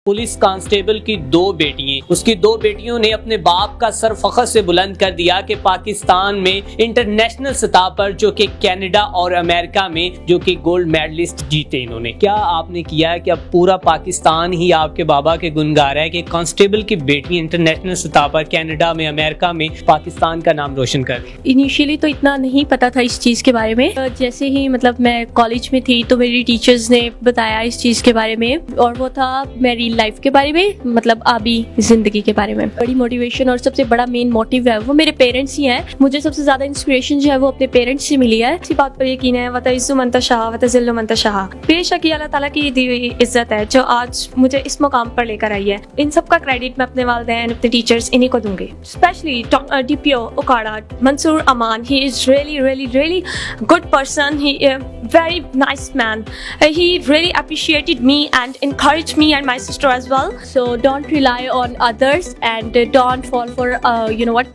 Police constable की दो बेटियां, उसकी दो बेटियों ने अपने बाप का सर फख्र से बुलंद कर दिया कि पाकिस्तान में इंटरनेशनल सतह पर जो कि कनाडा और अमेरिका में जो कि गोल्ड मेडलिस्ट जीते इन्होंने। क्या आपने किया है कि अब पूरा पाकिस्तान ही आपके बाबा के गुण गा रहा है कि कांस्टेबल की बेटी इंटरनेशनल सतह पर कनाडा में, अमेरिका में पाकिस्तान का नाम रोशन कर रही है। इनिशियली तो इतना नहीं पता था इस चीज़ के बारे में। जैसे ही मतलब मैं कॉलेज में थी तो मेरी टीचर्स ने बताया इस चीज़ के बारे में, और वो था मेरी लाइफ के बारे में, मतलब आबी जिंदगी के बारे में। बड़ी मोटिवेशन और सबसे बड़ा मेन मोटिव है वो मेरे पेरेंट्स ही हैं। मुझे सबसे ज्यादा इंस्पिरेशन जो है वो अपने पेरेंट्स से मिली है। इसी बात पर यकीन है, वतइज़्ज़ु मन तशाअ वतज़िल्लु मन तशाअ। बेशक ये अल्लाह ताला की दी हुई इज्जत है जो आज मुझे इस मुकाम पर लेकर आई है। इन सब का क्रेडिट मैं अपने वालिदैन, अपने टीचर्स, इन्हीं को दूंगी। Specially DPO Okara Mansoor Aman, he is really good person. He a very nice man. He really appreciated me and encouraged me and my sister as well. So don't rely on others and don't fall for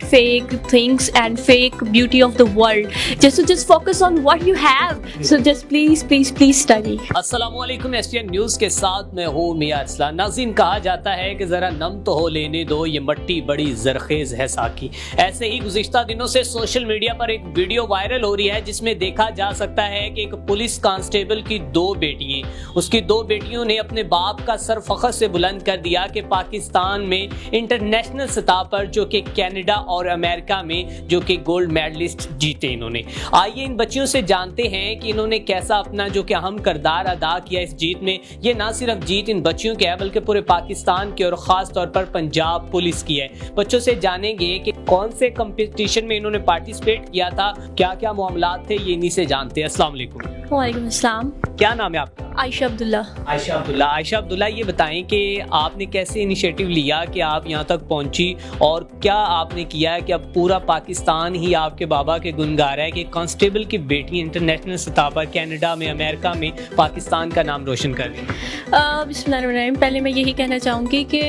fake things and fake beauty of the world. Just focus on what you have. So just please study. अस्सलामुअलैकुम, STN news के साथ मैं हूँ मियां अरसलान। नाज़रीन, कहा जाता है कि ज़रा नम तो हो लेने दो, ये मट्टी बड़ी ज़रख़ेज़ है साकी। ऐसे ही गुज़िश्ता दिनों से सोशल मीडिया पर एक वीडियो वायरल हो रही है जिसमें देखा जा सकता है कि एक पुलिस कांस्टेबल की दो बेटियां, उसकी दो बेटियों ने अपने बाप का सर फख्र से बुलंद कर दिया कि पाकिस्तान में इंटरनेशनल सतह पर जो कि कनाडा और अमेरिका में जो कि गोल्ड मेडलिस्ट जीते इन्होंने। आइए इन बच्चियों से जानते हैं कि इन्होंने कैसा अपना जो कि अहम किरदार अदा किया इस जीत में। ये ना सिर्फ जीत इन बच्चियों की है बल्कि पूरे पाकिस्तान की और ख़ास तौर पर पंजाब पुलिस की है। बच्चों से जानेंगे कि कौन से कंपटीशन में इन्होंने पार्टिसिपेट किया था, क्या क्या मामलात थे, ये इन्हीं से जानते हैं। अस्सलाम वालेकुम। वालेकुम अस्सलाम। क्या नाम है आपका? आयशा अब्दुल्ला। आयशा अब्दुल्ला, ये बताएं कि आपने कैसे इनिशिएटिव लिया कि आप यहाँ तक पहुँची और क्या आपने किया है कि अब पूरा पाकिस्तान ही आपके बाबा के गुण गा रहा है कि कांस्टेबल की बेटी इंटरनेशनल सतह पर कनाडा में, अमेरिका में पाकिस्तान का नाम रोशन कर रही है। बिस्मिल्लाहिर्रहमानिर्रहीम। पहले मैं यही कहना चाहूँगी कि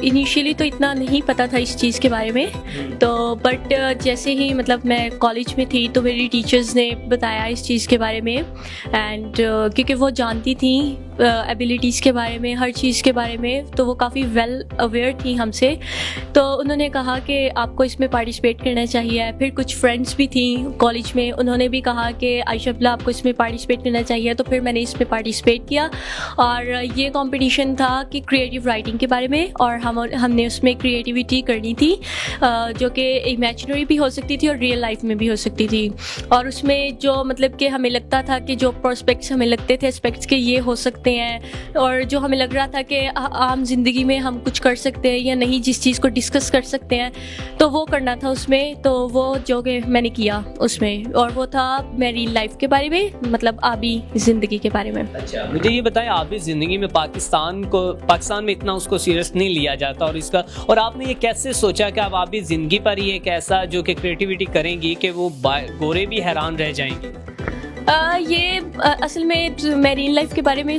इनिशियली तो इतना नहीं पता था इस चीज़ के बारे में, तो बट जैसे ही मतलब मैं कॉलेज में थी तो मेरी टीचर्स ने बताया इस चीज़ के बारे में, एंड क्योंकि वो जानती थी एबिलिटीज़ के बारे में, हर चीज़ के बारे में, तो वो काफ़ी वेल अवेयर थी हमसे। तो उन्होंने कहा कि आपको इसमें पार्टिसिपेट करना चाहिए। फिर कुछ फ्रेंड्स भी थी कॉलेज में, उन्होंने भी कहा कि आयशा अब्दुल्ला आपको इसमें पार्टिसिपेट करना चाहिए। तो फिर मैंने इसमें पार्टिसिपेट किया और ये कंपटीशन था कि क्रिएटिव राइटिंग के बारे में, और हमने उसमें क्रिएटिविटी करनी थी जो कि इमेजिनरी भी हो सकती थी और रियल लाइफ में भी हो सकती थी। और उसमें जो मतलब कि हमें लगता था कि जो प्रोस्पेक्ट्स हमें लगते थे एस्पेक्ट्स के ये हो सकते हैं, और जो हमें लग रहा था कि आम जिंदगी में हम कुछ कर सकते हैं या नहीं, जिस चीज़ को डिस्कस कर सकते हैं, तो वो करना था उसमें। तो वो जो कि मैंने किया उसमें, और वो था मेरी लाइफ के बारे में, मतलब आबी जिंदगी के बारे में। अच्छा, मुझे ये बताएं, आबी जिंदगी में पाकिस्तान में इतना उसको सीरियस नहीं लिया जाता, और आपने ये कैसे सोचा कि आप आबी जिंदगी पर ही एक ऐसा जो कि क्रिएटिविटी करेंगी कि वो गोरे भी हैरान रह जाएंगे? ये असल में मेरीन लाइफ के बारे में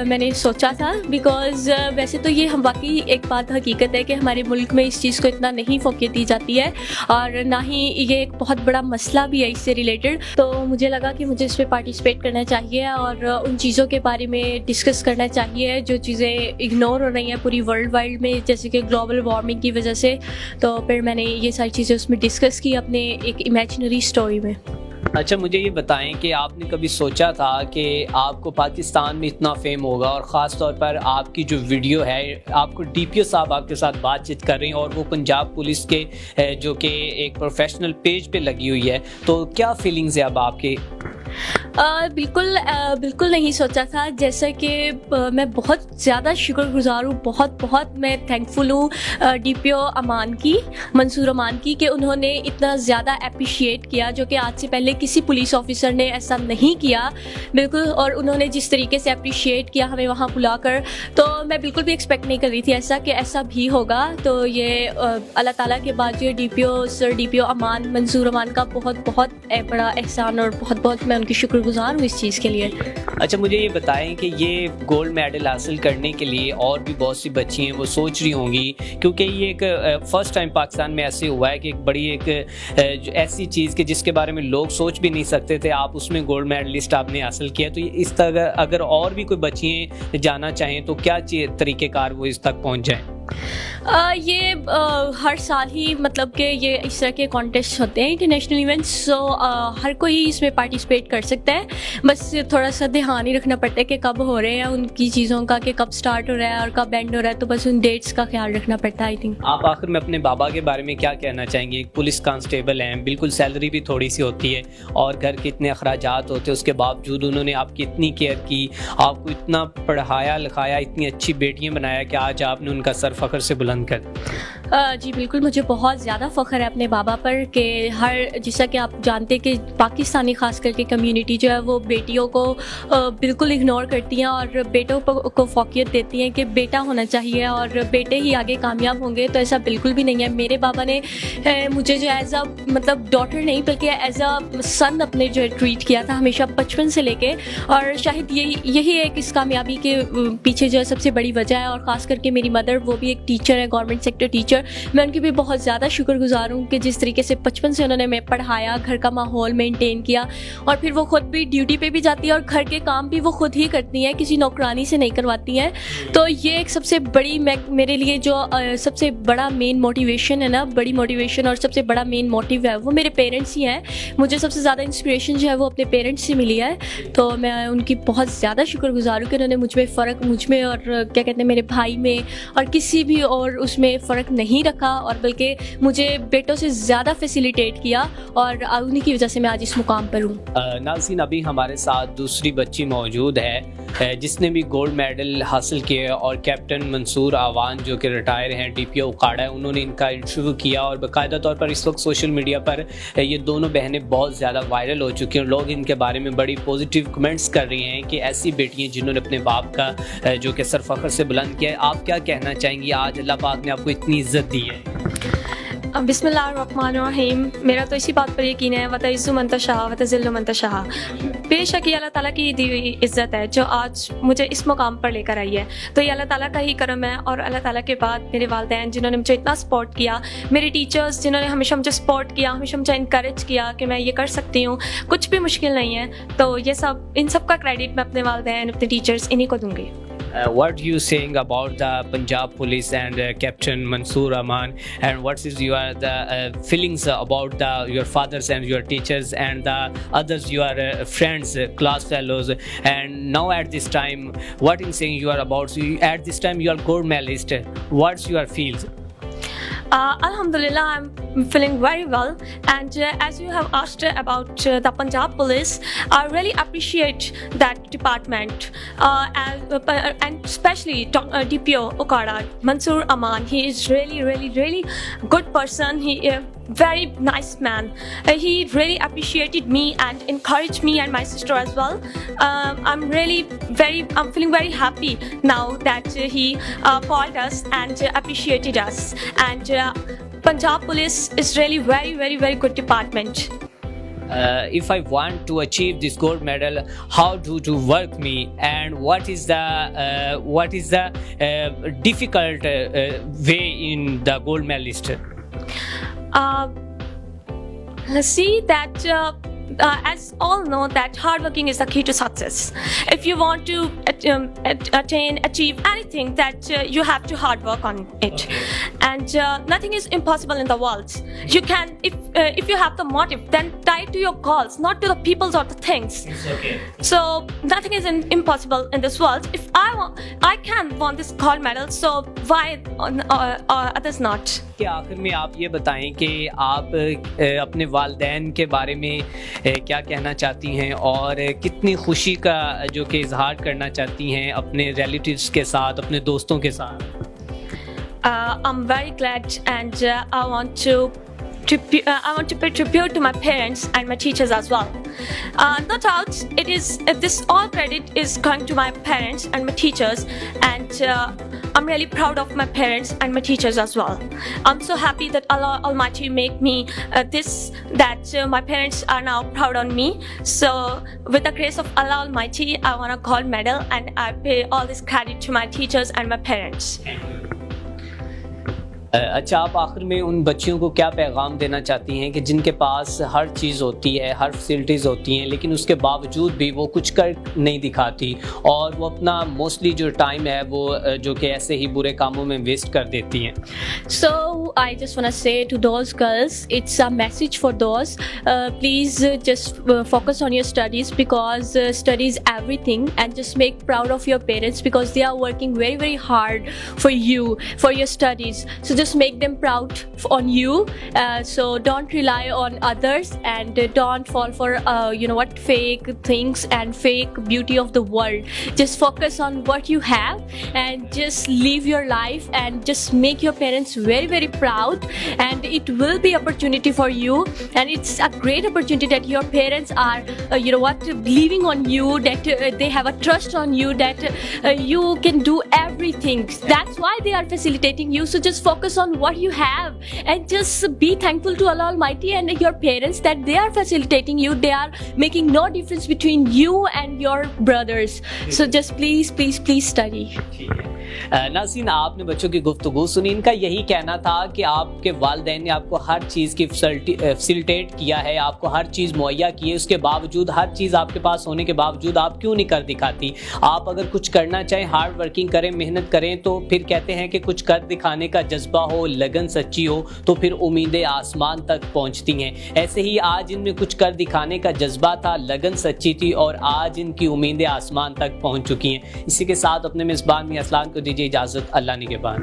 मैंने सोचा था, बिकॉज़ वैसे तो ये हम वाकई एक बात हकीकत है कि हमारे मुल्क में इस चीज़ को इतना नहीं फोकियत दी जाती है, और ना ही ये एक बहुत बड़ा मसला भी है इससे रिलेटेड। तो मुझे लगा कि मुझे इसमें पार्टिसिपेट करना चाहिए और उन चीज़ों के बारे में डिस्कस करना चाहिए जो चीज़ें इग्नोर हो रही हैं पूरी वर्ल्ड वाइड में, जैसे कि ग्लोबल वार्मिंग की वजह से। तो फिर मैंने ये सारी चीज़ें उसमें डिस्कस की अपने एक इमेजिनरी स्टोरी में। अच्छा, मुझे ये बताएं कि आपने कभी सोचा था कि आपको पाकिस्तान में इतना फेम होगा, और ख़ास तौर पर आपकी जो वीडियो है, आपको DPO साहब आपके साथ बातचीत कर रहे हैं और वो पंजाब पुलिस के जो कि एक प्रोफेशनल पेज पे लगी हुई है, तो क्या फीलिंग्स है अब आपके? बिल्कुल नहीं सोचा था। जैसे कि मैं बहुत ज़्यादा शुक्रगुजार हूँ, बहुत मैं थैंकफुल हूँ DPO अमान की, मंसूर अमान की, कि उन्होंने इतना ज़्यादा अप्रिशिएट किया, जो कि आज से पहले किसी पुलिस ऑफिसर ने ऐसा नहीं किया बिल्कुल। और उन्होंने जिस तरीके से अप्रिशिएट किया हमें वहाँ बुलाकर, तो मैं बिल्कुल भी एक्सपेक्ट नहीं कर रही थी ऐसा भी होगा। तो ये अल्लाह ताला के बाद जो DPO अमान मंसूर अमान का बहुत बड़ा एहसान, और बहुत मैं उनकी शुक्रगुजार शुक्रगुजार हूँ इस चीज़ के लिए. अच्छा, मुझे ये बताएं कि ये गोल्ड मेडल हासिल करने के लिए और भी बहुत सी बच्ची हैं वो सोच रही होंगी, क्योंकि ये एक फ़र्स्ट टाइम पाकिस्तान में ऐसे हुआ है कि एक बड़ी एक ऐसी चीज़ कि जिसके बारे में लोग सोच भी नहीं सकते थे, आप उसमें गोल्ड मेडलिस्ट आपने हासिल किया. तो इस तरह अगर और भी कोई बच्चियाँ जाना चाहें तो क्या तरीक़ेकार वो इस तक पहुँच जाएँ? ये हर साल ही मतलब कि ये इस तरह के कॉन्टेस्ट होते हैं इंटरनेशनल इवेंट्स, सो हर कोई इसमें पार्टिसिपेट कर सकता है. बस थोड़ा सा ध्यान ही रखना पड़ता है कि कब हो रहे हैं उनकी चीज़ों का, कि कब स्टार्ट हो रहा है और कब एंड हो रहा है, तो बस उन डेट्स का ख्याल रखना पड़ता है. आई थिंक आप आखिर में अपने बाबा के बारे में क्या कहना चाहेंगे? एक पुलिस कांस्टेबल हैं, बिल्कुल सैलरी भी थोड़ी सी होती है और घर के इतने अखराजात होते हैं, उसके बावजूद उन्होंने आपकी इतनी केयर की, आपको इतना पढ़ाया लिखाया, इतनी अच्छी बेटियाँ बनाया कि आज आपने उनका सर फ़ख्र से बुलंद कर. जी बिल्कुल, मुझे बहुत ज़्यादा फ़ख्र है अपने बाबा पर कि हर, जैसा कि आप जानते हैं कि पाकिस्तानी ख़ास करके कम्युनिटी जो है वो बेटियों को बिल्कुल इग्नोर करती हैं और बेटों को फ़ौक़ियत देती हैं कि बेटा होना चाहिए और बेटे ही आगे कामयाब होंगे. तो ऐसा बिल्कुल भी नहीं है. मेरे बाबा ने मुझे जो एज़ अ मतलब डॉटर नहीं बल्कि एज़ अ सन अपने जो है ट्रीट किया था हमेशा बचपन से लेके, और शायद यही एक इस कामयाबी के पीछे जो है सबसे बड़ी वजह है. और ख़ास करके मेरी मदर, वो भी एक टीचर है, गवर्नमेंट सेक्टर टीचर. मैं उनकी भी बहुत ज़्यादा शुक्रगुजार हूँ कि जिस तरीके से बचपन से उन्होंने मैं पढ़ाया, घर का माहौल मेंटेन किया, और फिर वो खुद भी ड्यूटी पे भी जाती है और घर के काम भी वो खुद ही करती हैं, किसी नौकरानी से नहीं करवाती हैं. तो ये एक सबसे बड़ी मेरे लिए जो सबसे बड़ा मेन मोटिवेशन है ना, बड़ी मोटिवेशन और सबसे बड़ा मेन मोटिव है वो मेरे पेरेंट्स ही हैं. मुझे सबसे ज़्यादा इंस्पिरेशन जो है वो अपने पेरेंट्स से मिली है. तो मैं उनकी बहुत ज़्यादा शुक्रगुजार हूँ कि उन्होंने मुझ में और क्या कहते हैं मेरे भाई में और किसी भी और उसमें फ़र्क नहीं रखा, और बल्कि मुझे बेटों से ज़्यादा फैसिलिटेट किया, और उन्हीं की वजह से मैं आज इस मुकाम पर हूँ. नाज़रीन, अभी हमारे साथ दूसरी बच्ची मौजूद है जिसने भी गोल्ड मेडल हासिल किया, और कैप्टन मंसूर आवान जो कि रिटायर हैं, DPO उकाड़ा है, उन्होंने इनका इंटरव्यू किया. और बाकायदा तौर पर इस वक्त सोशल मीडिया पर ये दोनों बहनें बहुत ज़्यादा वायरल हो चुकी हैं. लोग इनके बारे में बड़ी पॉजिटिव कमेंट्स कर रही हैं कि ऐसी बेटियाँ जिन्होंने अपने बाप का जो कि सर फ़ख्र से बुलंद किया है. आप क्या कहना चाहेंगी? आज अल्लाह पाक ने आपको इतनी इज़्ज़त दी है. बिस्मिल्लाहिर्रहमानिर्रहीम. मेरा तो इसी बात पर यकीन है, वतइज़्ज़ु मन तशाअ वतज़िल्लु मन तशाअ. बेशक ये अल्लाह ताला की दी हुई इज़्ज़त है जो आज मुझे इस मुकाम पर लेकर आई है. तो ये अल्लाह ताला का ही करम है, और अल्लाह ताला के बाद मेरे वालिदैन जिन्होंने मुझे इतना सपोर्ट किया, मेरे टीचर्स जिन्होंने हमेशा मुझे सपोर्ट किया, हमेशा मुझे इनकरेज किया कि मैं ये कर सकती हूँ, कुछ भी मुश्किल नहीं है. तो ये सब, इन सब का क्रेडिट मैं अपने वालिदैन, अपने टीचर्स, इन्हीं को दूँगी. What you saying about the Punjab police and Captain Mansoor Aman, and what is your the feelings about your fathers and your teachers and the others your friends, class fellows, and now at this time what in saying you are about, so at this time you are gold medalist, what's your feels? Alhamdulillah, I'm feeling very well, and as you have asked about the Punjab Police, I really appreciate that department, and especially DPO Ukaड़ा, Mansoor Aman. He is really good person. He very nice man. He really appreciated me and encouraged me and my sister as well. I'm feeling very happy now that he called us and appreciated us. And Punjab Police is really very good department. If I want to achieve this gold medal, how to work me, and what is the difficult way in the gold medalist? See that as all know that hard working is the key to success. If you want to achieve anything, that you have to hard work on it. Okay. And nothing is impossible in the world. You can, if you have the motive, then tie to your goals, not to the peoples or the things. It's okay. So nothing is impossible in this world. If I can won this gold medal, so why others not? कि आखिर में आप ये बताएं कि आप अपने वालिदैन के बारे में क्या कहना चाहती हैं, और कितनी खुशी का जो कि इजहार करना चाहती हैं अपने रिलेटिव्स के साथ, अपने दोस्तों के साथ. I'm very glad, and I want to pay tribute to my parents and my teachers as well. No doubt, this all credit is going to my parents and my teachers, and I'm really proud of my parents and my teachers as well. I'm so happy that Allah Almighty made me that my parents are now proud on me. So with the grace of Allah Almighty, I want a gold medal, and I pay all this credit to my teachers and my parents. اچھا, آپ آخر میں ان بچیوں کو کیا پیغام دینا چاہتی ہیں کہ جن کے پاس ہر چیز ہوتی ہے, ہر فیسلٹیز ہوتی ہیں, لیکن اس کے باوجود بھی وہ کچھ کر نہیں دکھاتی اور وہ اپنا موسٹلی جو ٹائم ہے وہ جو کہ ایسے ہی برے کاموں میں ویسٹ کر دیتی ہیں؟ So I just want to say to those girls, it's a message for those. Please just focus on your studies, because study is everything, and just make proud of your parents because they are working very, very hard for you, for your studies. So just make them proud on you. So don't rely on others, and don't fall for fake things and fake beauty of the world. Just focus on what you have and just live your life and just make your parents very, very proud, and it will be opportunity for you, and it's a great opportunity that your parents are believing on you, that they have a trust on you, that you can do everything. That's why they are facilitating you. So just focus on what you have and just be thankful to Allah Almighty and your parents that they are facilitating you. They are making no difference between you and your brothers. So just please study. ناظرین, آپ نے بچوں کی گفتگو سنی. ان کا یہی کہنا تھا کہ آپ کے والدین نے آپ کو ہر چیز کی فیسلٹیٹ کیا ہے, آپ کو ہر چیز مہیا کی ہے, اس کے باوجود, ہر چیز آپ کے پاس ہونے کے باوجود آپ کیوں نہیں کر دکھاتی؟ آپ اگر کچھ کرنا چاہیں, ہارڈ ورکنگ کریں, محنت کریں, تو پھر کہتے ہیں کہ کچھ کر دکھانے کا جذبہ ہو, لگن سچی ہو, تو پھر امیدیں آسمان تک پہنچتی ہیں. ایسے ہی آج ان میں کچھ کر دکھانے کا جذبہ تھا, لگن سچی تھی, اور آج ان کی امیدیں آسمان تک پہنچ چکی ہیں. اسی کے ساتھ اپنے میزبان میاں اسلام کو دیجیے اجازت. اللہ نگہبان.